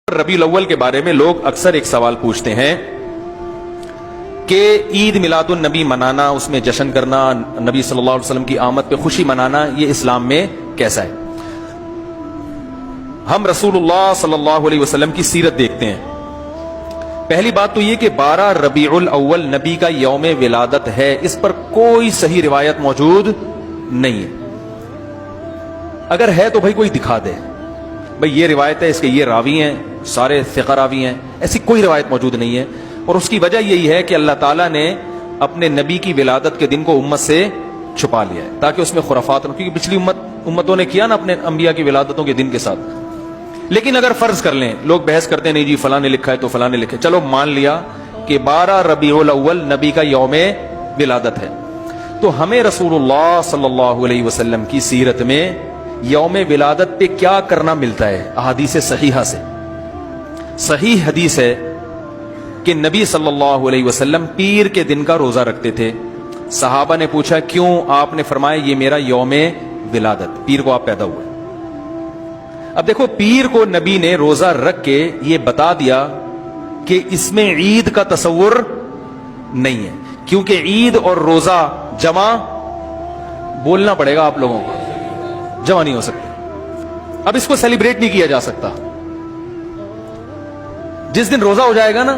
रबीउल अव्वल के बारे में लोग अक्सर एक सवाल पूछते हैं कि ईद मिलादुन नबी मनाना, उसमें जश्न करना, नबी सल्लल्लाहु अलैहि वसल्लम की आमद पे खुशी मनाना, ये इस्लाम में कैसा है। हम रसूलुल्लाह सल्लल्लाहु अलैहि वसल्लम की सीरत देखते हैं। पहली बात तो ये कि 12 रबीउल अव्वल नबी का यौम विलादत है, इस पर कोई सही रिवायत मौजूद नहीं है। अगर है तो भाई कोई दिखा दे, भाई ये रिवायत है, इसके ये रावी हैं, सारे सिक़ा रावी हैं, ऐसी कोई रिवायत मौजूद नहीं है। और उसकी वजह यही है कि अल्लाह ताला ने अपने नबी की विलादत के दिन को उम्मत से छुपा लिया है ताकि उसमें खुराफात न, क्योंकि पिछली उम्मतों ने किया ना अपने अंबिया की विलादतों के दिन के साथ। लेकिन अगर फर्ज कर लें, लोग बहस करते हैं नहीं जी फलां ने लिखा है तो फलां ने लिखा है, चलो मान लिया कि 12 रबीउल अव्वल नबी का यौमे विलादत है, तो हमें रसूलुल्लाह सल्लल्लाहु अलैहि वसल्लम की सीरत में यौमे विलादत पे क्या करना मिलता है। अहादीस सहीहा से सही हदीस है कि नबी सल्लल्लाहु अलैहि वसल्लम पीर के दिन का रोजा रखते थे। सहाबा ने पूछा क्यों, आपने फरमाया ये मेरा यौमे विलादत, पीर को आप पैदा हुए। अब देखो, पीर को नबी ने रोजा रख के ये बता दिया कि इसमें ईद का तसव्वुर नहीं है, क्योंकि ईद और रोजा जमा, बोलना पड़ेगा आप लोगों को, जमा नहीं हो सकते। अब इसको सेलिब्रेट नहीं किया जा सकता। जिस दिन रोजा हो जाएगा ना,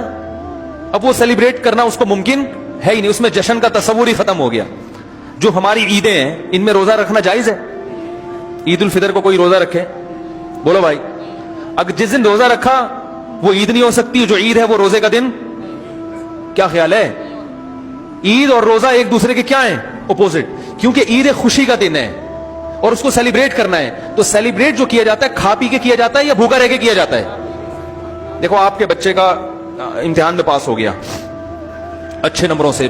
अब वो सेलिब्रेट करना उसको मुमकिन है ही नहीं, उसमें जश्न का तस्वुर ही खत्म हो गया। जो हमारी ईदें हैं, इनमें रोजा रखना जायज है। ईद उल फितर को कोई रोजा रखे, बोलो भाई, अगर जिस दिन रोजा रखा वो ईद नहीं हो सकती, जो ईद है वो रोजे का दिन। क्या ख्याल है? ईद और रोजा एक दूसरे के क्या है? अपोजिट। क्योंकि ईद एक खुशी का दिन है और उसको सेलिब्रेट करना है। तो सेलिब्रेट जो किया जाता है खा पी के किया जाता है या भूखा रह के किया जाता है? देखो, आपके बच्चे का इम्तिहान में पास हो गया अच्छे नंबरों से,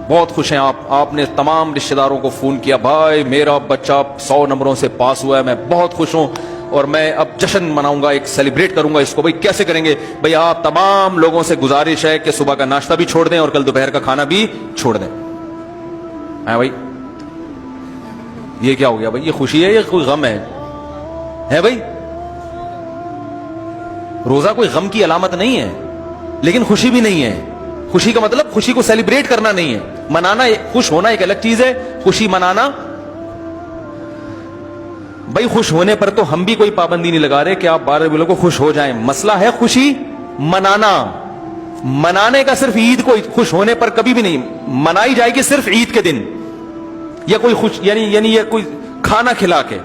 बहुत खुश हैं आप, आपने तमाम रिश्तेदारों को फोन किया, भाई मेरा बच्चा 100 नंबरों से पास हुआ है, मैं बहुत खुश हूं और मैं अब जश्न मनाऊंगा, एक सेलिब्रेट करूंगा इसको। भाई कैसे करेंगे? भाई आप तमाम लोगों से गुजारिश है कि सुबह का नाश्ता भी छोड़ दें और कल दोपहर का खाना भी छोड़ दें। है भाई, ये क्या हो गया भाई? ये खुशी है या कोई गम है भाई? रोजा कोई गम की अलामत नहीं है, लेकिन खुशी भी नहीं है। खुशी का मतलब खुशी को सेलिब्रेट करना नहीं है, मनाना। खुश होना एक अलग चीज है, खुशी मनाना। भाई खुश होने पर तो हम भी कोई पाबंदी नहीं लगा रहे कि आप 12 रबीउल को खुश हो जाएं। मसला है खुशी मनाना। मनाने का सिर्फ ईद को खुश होने पर कभी भी नहीं मनाई जाएगी, सिर्फ ईद के दिन या कोई खुश यानी ये कोई खाना खिला के।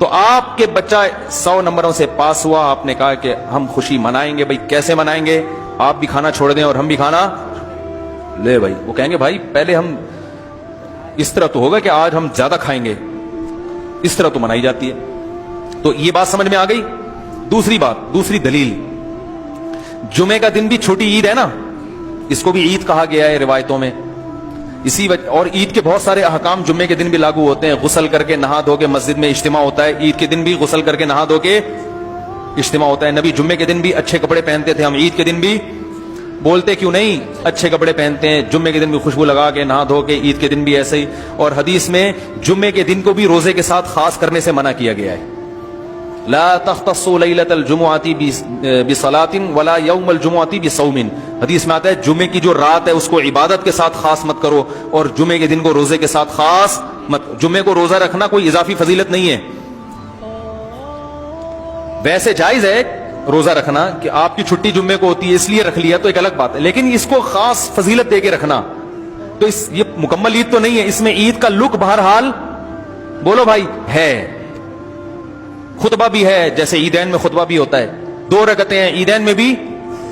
तो आपके बच्चा 100 नंबरों से पास हुआ, आपने कहा कि हम खुशी मनाएंगे। भाई कैसे मनाएंगे? आप भी खाना छोड़ दें और हम भी खाना ले। भाई वो कहेंगे भाई पहले हम इस तरह तो होगा कि आज हम ज्यादा खाएंगे, इस तरह तो मनाई जाती है। तो ये बात समझ में आ गई। दूसरी बात, दूसरी दलील, जुमे का दिन भी छोटी ईद है ना, इसको भी ईद कहा गया है रिवायतों में। इसी वजह, और ईद के बहुत सारे अहकाम जुम्मे के दिन भी लागू होते हैं। गुस्ल करके नहा धो के मस्जिद में इज्तिमा होता है, ईद के दिन भी गुस्ल करके नहा धो के इज्तिमा होता है। नबी जुम्मे के दिन भी अच्छे कपड़े पहनते थे, हम ईद के दिन भी बोलते क्यों नहीं अच्छे कपड़े पहनते हैं। जुम्मे के दिन भी खुशबू लगा के नहा धो के, ईद के दिन भी ऐसे ही। और हदीस में जुम्मे के दिन को भी रोजे के साथ खास करने से मना किया गया है। ला तख्तस्सु लैलतल जुमुअती बिसलातिन वला यौमल जुमुअती बिसौमिन। हदीस में आता है जुम्मे की जो रात है उसको इबादत के साथ खास मत करो और जुम्मे के दिन को रोजे के साथ खास मत। जुम्मे को रोजा रखना कोई इजाफी फजीलत नहीं है। वैसे जायज है रोजा रखना कि आपकी छुट्टी जुम्मे को होती है इसलिए रख लिया, तो एक अलग बात है, लेकिन इसको खास फजीलत दे के रखना तो ये मुकम्मल ईद तो नहीं है। इसमें ईद का लुक बहरहाल बोलो भाई है, खुतबा भी है, जैसे ईदैन में खुतबा भी होता है, 2 रकतें हैं, ईदैन में भी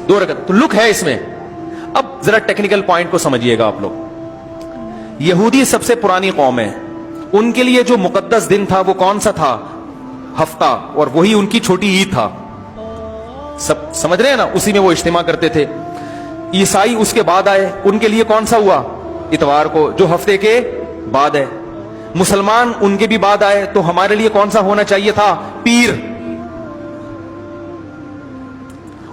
2 रकत, तो लुक है इसमें। अब जरा टेक्निकल पॉइंट को समझिएगा आप लोग। यहूदी सबसे पुरानी कौम है, उनके लिए जो मुकद्दस दिन था वो कौन सा था? हफ्ता, और वही उनकी छोटी ईद था। सब समझ रहे हैं ना, उसी में वो इज्तिमा करते थे। ईसाई उसके बाद आए, उनके लिए कौन सा हुआ? इतवार को, जो हफ्ते के बाद है। मुसलमान उनके भी बाद आए, तो हमारे लिए कौन सा होना चाहिए था? पीर।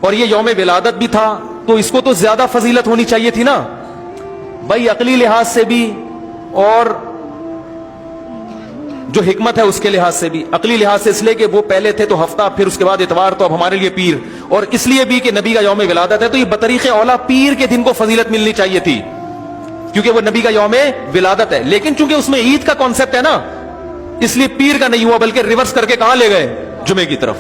और ये यौम विलादत भी था, तो इसको तो ज्यादा फजीलत होनी चाहिए थी ना भाई, अकली लिहाज से भी और جو حکمت ہے اس کے لحاظ سے بھی, عقلی لحاظ سے اس لیے کہ وہ پہلے تھے تو ہفتہ, پھر اس کے بعد اتوار, تو اب ہمارے لیے پیر, اور اس لیے بھی کہ نبی کا یوم ولادت ہے, تو یہ بطریق اولا پیر کے دن کو فضیلت ملنی چاہیے تھی کیونکہ وہ نبی کا یوم ولادت ہے. لیکن چونکہ اس میں عید کا کانسیپٹ ہے نا, اس لیے پیر کا نہیں ہوا بلکہ ریورس کر کے کہاں لے گئے, جمعے کی طرف.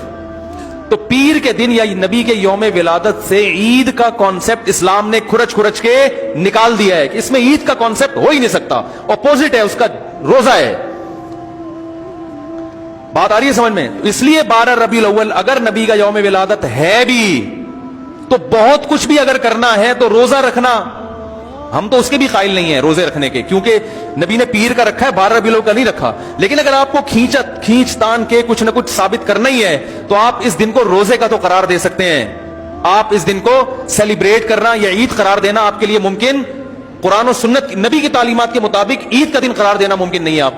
تو پیر کے دن یا نبی کے یوم ولادت سے عید کا کانسیپٹ اسلام نے کھرچ کے نکال دیا ہے کہ اس میں عید کا کانسیپٹ ہو ہی نہیں سکتا, اپوزٹ ہے اس کا, روزہ ہے. بات آ رہی ہے سمجھ میں؟ اس لیے 12 ربیع الاول اگر نبی کا یوم ولادت ہے بھی تو بہت کچھ بھی اگر کرنا ہے تو روزہ رکھنا, ہم تو اس کے بھی قائل نہیں ہیں روزے رکھنے کے, کیونکہ نبی نے پیر کا رکھا ہے, 12 ربیع الاول کا نہیں رکھا. لیکن اگر آپ کو کھینچ تان کے کچھ نہ کچھ ثابت کرنا ہی ہے تو آپ اس دن کو روزے کا تو قرار دے سکتے ہیں. آپ اس دن کو سیلیبریٹ کرنا یا عید قرار دینا آپ کے لیے ممکن, قرآن و سنت نبی کی تعلیمات کے مطابق عید کا دن قرار دینا ممکن نہیں ہے, آپ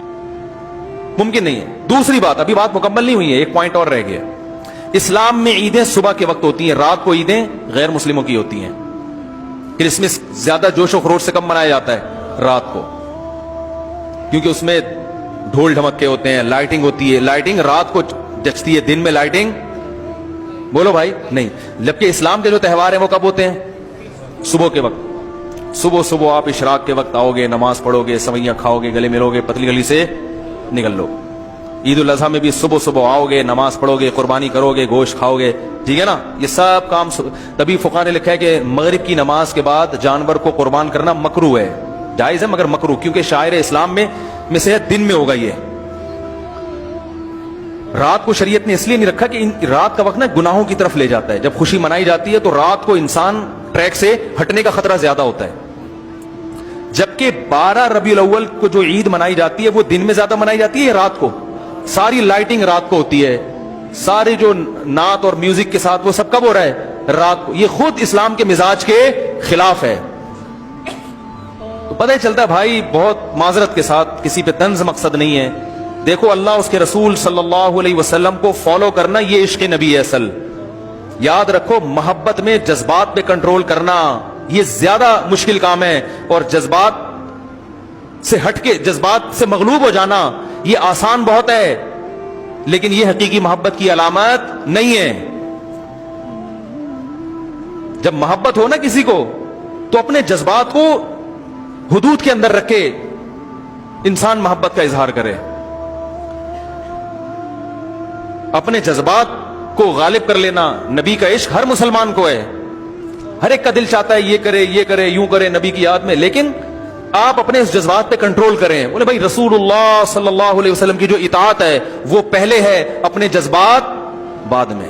ممکن نہیں ہے. دوسری بات, ابھی بات مکمل نہیں ہوئی ہے, ایک پوائنٹ اور رہ گیا. اسلام میں عیدیں صبح کے وقت ہوتی ہیں, رات کو عیدیں غیر مسلموں کی ہوتی ہیں. کرسمس زیادہ جوش و خروش سے کم منایا جاتا ہے رات کو, کیونکہ اس میں ڈھول ڈھمکے ہوتے ہیں, لائٹنگ ہوتی ہے. لائٹنگ رات کو جچتی ہے, دن میں لائٹنگ بولو بھائی نہیں. جبکہ اسلام کے جو تہوار ہیں وہ کب ہوتے ہیں؟ صبح کے وقت. صبح آپ اشراق کے وقت آؤ گے, نماز پڑھو گے, سوئیاں کھاؤ گے, گلے ملو گے, پتلی گلی سے نکل لو. عید الاضحیٰ میں بھی صبح آؤ گے, نماز پڑھو گے, قربانی کرو گے, گوشت کھاؤ گے, ٹھیک ہے نا. یہ سب کام تبھی فقہا نے لکھا ہے کہ مغرب کی نماز کے بعد جانور کو قربان کرنا مکروہ ہے, جائز ہے مگر مکروہ, کیونکہ شاعر اسلام میں سے دن میں ہوگا. یہ رات کو شریعت نے اس لیے نہیں رکھا کہ رات کا وقت نا گناہوں کی طرف لے جاتا ہے. جب خوشی منائی جاتی ہے تو رات کو انسان ٹریک سے ہٹنے کا خطرہ زیادہ ہوتا ہے. جبکہ 12 ربیع الاول کو جو عید منائی جاتی ہے وہ دن میں زیادہ منائی جاتی ہے یا رات کو؟ ساری لائٹنگ رات کو ہوتی ہے, سارے جو نعت اور میوزک کے ساتھ وہ سب کب ہو رہا ہے؟ رات کو. یہ خود اسلام کے مزاج کے خلاف ہے. تو پتہ ہی چلتا ہے بھائی, بہت معذرت کے ساتھ, کسی پہ طنز مقصد نہیں ہے. دیکھو اللہ اس کے رسول صلی اللہ علیہ وسلم کو فالو کرنا یہ عشق نبی ہے اصل. یاد رکھو, محبت میں جذبات پہ کنٹرول کرنا یہ زیادہ مشکل کام ہے, اور جذبات سے ہٹ کے, جذبات سے مغلوب ہو جانا یہ آسان بہت ہے, لیکن یہ حقیقی محبت کی علامت نہیں ہے. جب محبت ہو نا کسی کو تو اپنے جذبات کو حدود کے اندر رکھے انسان محبت کا اظہار کرے. اپنے جذبات کو غالب کر لینا, نبی کا عشق ہر مسلمان کو ہے, ہر ایک کا دل چاہتا ہے یہ کرے یوں کرے نبی کی یاد میں, لیکن آپ اپنے اس جذبات پہ کنٹرول کریں. بولے بھائی رسول اللہ صلی اللہ علیہ وسلم کی جو اطاعت ہے وہ پہلے ہے, اپنے جذبات بعد میں.